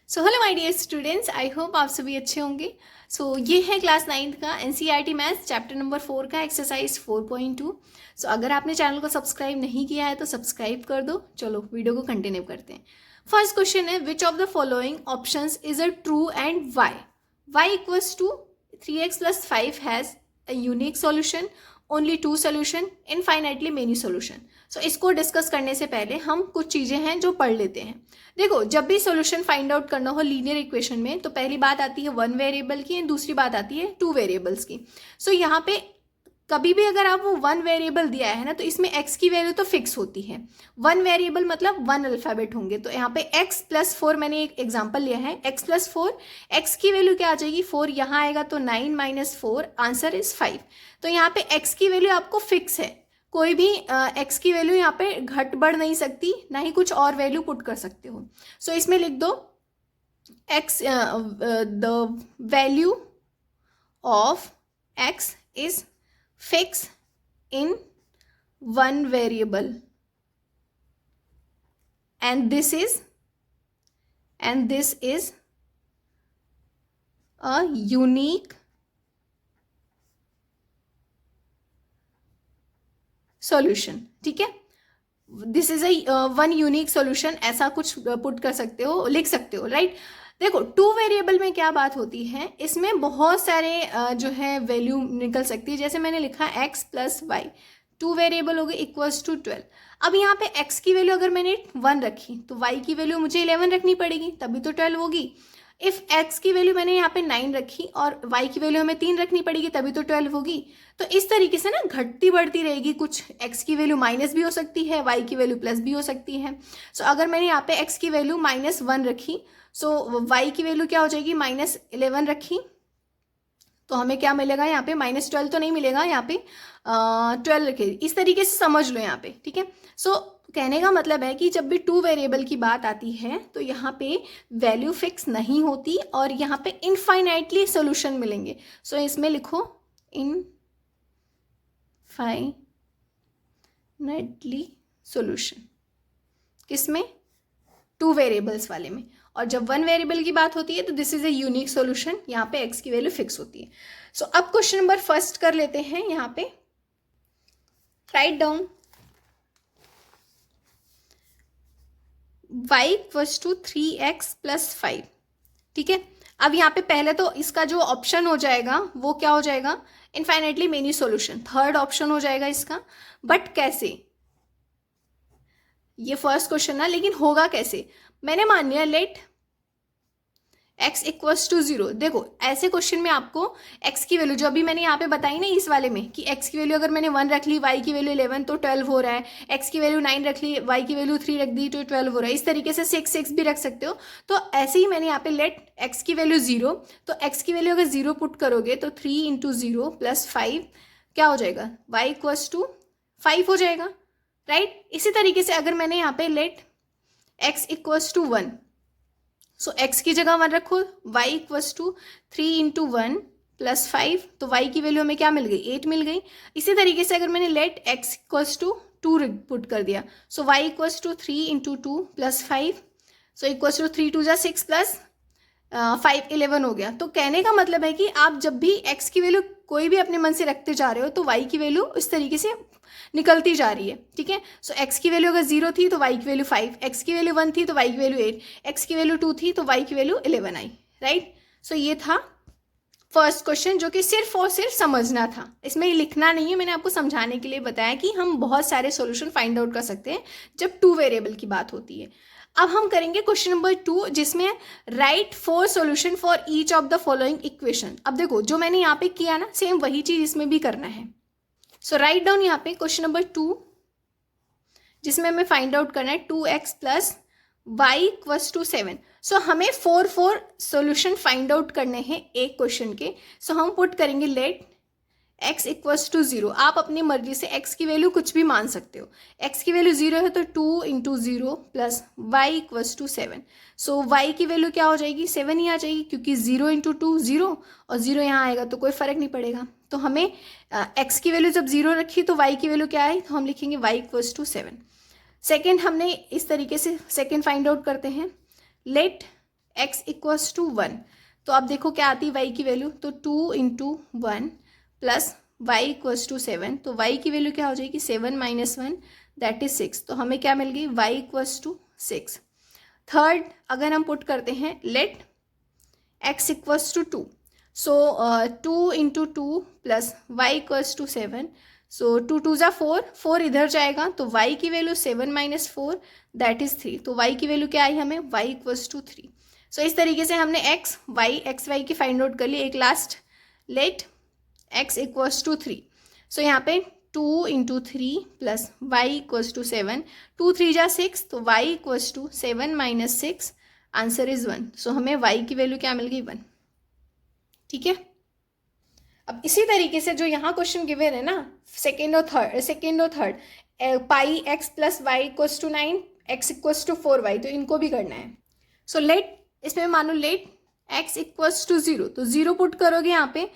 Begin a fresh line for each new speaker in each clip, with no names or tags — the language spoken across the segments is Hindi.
So hello my dear students, I hope आप सभी अच्छे होंगे। ये है क्लास 9th का एनसीईआरटी मैथ्स चैप्टर नंबर 4 का एक्सरसाइज 4.2। अगर आपने चैनल को सब्सक्राइब नहीं किया है तो सब्सक्राइब कर दो। चलो वीडियो को कंटिन्यू करते हैं। फर्स्ट क्वेश्चन है, which of the following options is a true and y? Y equals to 3x + 5 has a unique solution, only 2 solution, infinitely many solution. इसको डिस्कस करने से पहले हम कुछ चीज़ें हैं जो पढ़ लेते हैं। देखो, जब भी सॉल्यूशन फाइंड आउट करना हो लीनियर इक्वेशन में तो पहली बात आती है 1 वेरिएबल की, दूसरी बात आती है 2 वेरिएबल्स की। यहाँ पे कभी भी अगर आप वो 1 वेरिएबल दिया है ना तो इसमें x की वैल्यू तो फिक्स होती है। 1 वेरिएबल मतलब 1 अल्फ़ाबेट होंगे। तो यहाँ पे x + 4 मैंने एक एग्जांपल लिया है, x + 4, x की वैल्यू क्या आ जाएगी 4, यहाँ आएगा तो 9 - 4, आंसर इज 5। तो यहाँ पे x की वैल्यू आपको फिक्स है, कोई भी x की वैल्यू यहाँ पे घट बढ़ नहीं सकती, ना ही कुछ और वैल्यू पुट कर सकते हो। इसमें लिख दो x, the value of x is fix in 1 variable and this is a unique solution। ठीक है, this is a 1 unique solution, ऐसा कुछ पुट कर सकते हो, लिख सकते हो, राइट। देखो 2 वेरिएबल में क्या बात होती है, इसमें बहुत सारे जो है वैल्यू निकल सकती है। जैसे मैंने लिखा x + y, 2 वेरिएबल हो गए इक्वल्स टू 12। अब यहाँ पे x की वैल्यू अगर मैंने 1 रखी तो y की वैल्यू मुझे 11 रखनी पड़ेगी, तभी तो 12 होगी। इफ़ x की वैल्यू मैंने यहाँ पे 9 रखी और y की वैल्यू हमें 3 रखनी पड़ेगी, तभी तो 12 होगी। तो इस तरीके से ना घटती बढ़ती रहेगी, कुछ x की वैल्यू माइनस भी हो सकती है, y की वैल्यू प्लस भी हो सकती है। अगर मैंने यहाँ पे x की वैल्यू -1 रखी, y की वैल्यू क्या हो जाएगी -11 रखी, तो हमें क्या मिलेगा यहाँ पे -12 तो नहीं मिलेगा, यहाँ पे 12 रखे। इस तरीके से समझ लो यहाँ पे, ठीक है। कहने का मतलब है कि जब भी 2 वेरिएबल की बात आती है तो यहाँ पे वैल्यू फिक्स नहीं होती और यहाँ पे इनफाइनाइटली सोल्यूशन मिलेंगे। इसमें लिखो इनफाइनाइटली सोल्यूशन, किसमें? 2 वेरिएबल्स वाले में। और जब 1 वेरिएबल की बात होती है तो this is a unique solution, यहाँ पे x की वैल्यू फिक्स होती है। अब क्वेश्चन नंबर फर्स्ट कर लेते हैं। यहाँ पे राइट डाउन y = 3x + 5। ठीक है, अब यहाँ पे पहले तो इसका जो ऑप्शन हो जाएगा वो क्या हो जाएगा, infinitely many solution, third option हो जाएगा इसका। बट कैसे, ये फर्स्ट क्वेश्चन ना, लेकिन होगा कैसे? मैंने मान लिया लेट x = 0। देखो ऐसे क्वेश्चन में आपको x की वैल्यू जो अभी मैंने यहाँ पे बताई ना इस वाले में, कि x की वैल्यू अगर मैंने 1 रख ली, y की वैल्यू 11 तो 12 हो रहा है, x की वैल्यू 9 रख ली, y की वैल्यू 3 रख दी तो 12 हो रहा है। इस तरीके से 6 भी रख सकते हो। तो ऐसे ही मैंने यहाँ पे लेट x की वैल्यू 0, तो x की वैल्यू अगर 0 पुट करोगे तो 3 × 0 + 5 क्या हो जाएगा, y = 5 हो जाएगा, राइट। इसी तरीके से अगर मैंने यहाँ पे लेट x = 1, x की जगह 1 रखो, y = 3 × 1 + 5, तो y की वैल्यू हमें क्या मिल गई, 8 मिल गई। इसी तरीके से अगर मैंने लेट x = 2 पुट कर दिया, y = 3 × 2 + 5, = 3 × 2 = 6 + 5 11 हो गया। तो कहने का मतलब है कि आप जब भी x की वैल्यू कोई भी अपने मन से रखते जा रहे हो तो y की वैल्यू इस तरीके से निकलती जा रही है, ठीक है। x की वैल्यू अगर 0 थी तो y की वैल्यू 5, x की वैल्यू 1 थी तो y की वैल्यू 8, x की वैल्यू 2 थी तो y की वैल्यू 11 आई, राइट। ये था फर्स्ट क्वेश्चन, जो कि सिर्फ और सिर्फ समझना था, इसमें लिखना नहीं है। मैंने आपको समझाने के लिए बताया कि हम बहुत सारे सॉल्यूशन फाइंड आउट कर सकते हैं जब 2 वेरिएबल की बात होती है। अब हम करेंगे क्वेश्चन नंबर 2, जिसमें right 4 solution for each of the following equation. अब देखो जो मैंने यहाँ पे किया ना, सेम वही चीज इसमें भी करना है। राइट डाउन यहाँ पे क्वेश्चन नंबर 2, जिसमें हमें फाइंड आउट करना है 2x + y = 7। हमें 4 सॉल्यूशन फाइंड आउट करने हैं एक क्वेश्चन के। हम पुट करेंगे लेट x = 0। आप अपनी मर्जी से x की वैल्यू कुछ भी मान सकते हो। x की वैल्यू 0 है तो 2 × 0 + y = 7। y की वैल्यू क्या हो जाएगी, 7 ही आ जाएगी, क्योंकि 0 × 2 0 और 0 यहाँ आएगा तो कोई फर्क नहीं पड़ेगा। तो हमें x की वैल्यू जब 0 रखी तो y की वैल्यू क्या है, तो हम लिखेंगे y = 7। सेकेंड हमने इस तरीके से सेकेंड फाइंड आउट करते हैं, लेट x इक्वल्स टू 1, तो आप देखो क्या आती है y की वैल्यू, तो 2 into 1 plus y equals to 7, तो y की वैल्यू क्या हो जाएगी 7 माइनस 1 दैट इज 6, तो हमें क्या मिल गई y इक्वल्स टू 6। थर्ड अगर हम पुट करते हैं let x equals to 2, so 2 into 2 plus y equals to 7, so 2 2 ज़ा 4, 4 इधर जाएगा तो y की वैल्यू 7 माइनस 4 दैट इज 3, तो y की वैल्यू क्या आई हमें y इक्वल्स टू 3। सो इस तरीके से हमने x y की फाइंड आउट कर ली। एक last let x equals to 3, so यहाँ पे 2 into 3 plus y equals to 7, 2 3 जा 6, तो y equals to 7 minus 6, answer is 1, so हमें y की वैल्यू क्या मिल गई 1। ठीक है, अब इसी तरीके से जो यहाँ क्वेश्चन गिवन है ना सेकेंड और third pi x plus y equals to 9, x equals to 4y, तो इनको भी करना है। सो लेट इसमें मानो लेट x इक्वल्स टू 0, तो 0 पुट करोगे यहाँ पे,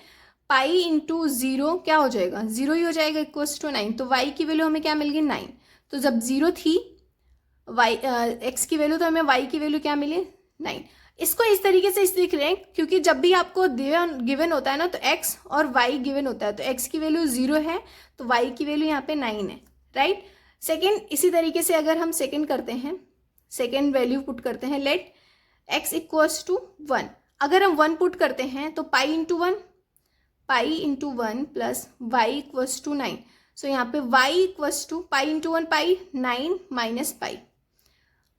पाई इंटू 0 क्या हो जाएगा 0 ही हो जाएगा इक्वल्स टू 9, तो y की वैल्यू हमें क्या मिल गई 9, तो जब 0 थी x की वैल्यू, तो हमें y की वैल्यू क्या मिली 9। इसको इस तरीके से लिख रहे हैं क्योंकि जब भी आपको गिवन होता है ना तो x और y गिवन होता है, तो x की वैल्यू 0 है तो y की वैल्यू यहाँ पे 9 है, राइट। सेकेंड इसी तरीके से अगर हम सेकेंड करते हैं, सेकेंड वैल्यू पुट करते हैं लेट x इक्वल्स टू 1, अगर हम 1 पुट करते हैं तो pi into 1 plus y equals to 9, so यहाँ पे y equals to pi into 1 pi 9 minus pi.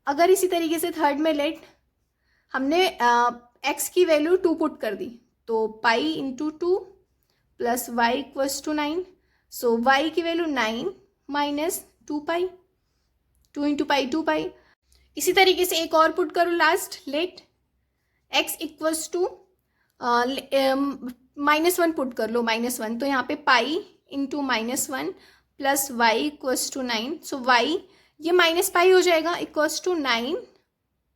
अगर इसी तरीके से थर्ड में लेट हमने x की वैल्यू 2 पुट कर दी, तो pi into 2 plus y equals to 9, so y की value 9 minus 2 pi, 2 into pi 2 pi. इसी तरीके से एक और पुट करो last let x equals to -1 put कर लो -1, तो यहाँ पे pi into -1 plus y equals to 9, so y ये माइनस पाई हो जाएगा इक्वल्स टू 9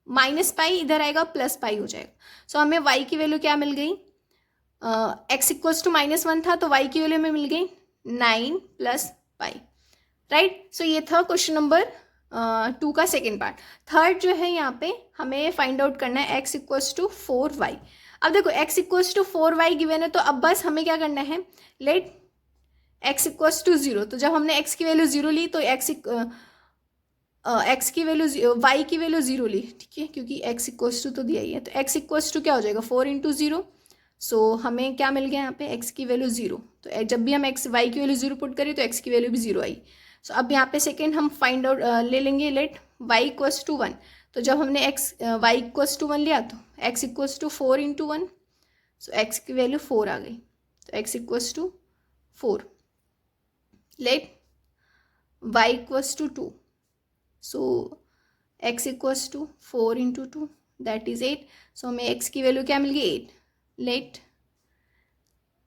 माइनस पाई इधर आएगा प्लस पाई हो जाएगा, सो हमें y की वैल्यू क्या मिल गई, x इक्वल्स टू -1 था तो y की वैल्यू हमें मिल गई 9 प्लस पाई, राइट। सो ये था क्वेश्चन नंबर 2 का सेकेंड पार्ट। थर्ड जो है यहाँ पे हमें फाइंड आउट करना है x इक्वल्स टू 4y। अब देखो x equals to 4y given है, तो अब बस हमें क्या करना है लेट x इक्वल्स टू 0, तो जब हमने x की वैल्यू 0 ली तो x की वैल्यू y की वैल्यू 0 ली, ठीक है, क्योंकि x इक्वल्स टू तो दिया ही है, तो x इक्वल्स टू क्या हो जाएगा 4 इंटू 0, सो हमें क्या मिल गया यहाँ पे x की वैल्यू 0, तो जब भी हम y की वैल्यू 0 पुट करें तो x की वैल्यू भी 0 आई। सो अब यहाँ पे सेकेंड हम फाइंड आउट ले लेंगे लेट y इक्वल्स टू 1, तो जब हमने y इक्वल्स टू 1 लिया तो x equals to 4 into 1, so x की वैल्यू 4 आ गई, तो x equals to 4 let y equals to 2, so x equals to 4 into 2 that is 8, so हमें x की वैल्यू क्या मिल गई 8 लेट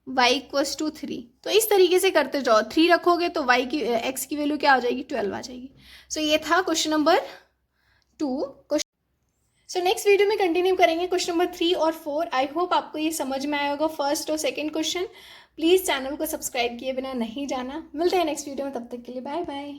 y इक्वल्स टू 3, तो इस तरीके से करते जाओ, 3 रखोगे तो x की वैल्यू क्या आ जाएगी 12 आ जाएगी। सो ये था question number 2। So next video में कंटिन्यू करेंगे क्वेश्चन नंबर 3 और 4। आई होप आपको ये समझ में आया होगा फर्स्ट और सेकेंड क्वेश्चन। प्लीज़ चैनल को सब्सक्राइब किए बिना नहीं जाना। मिलते हैं नेक्स्ट वीडियो में, तब तक के लिए बाय बाय।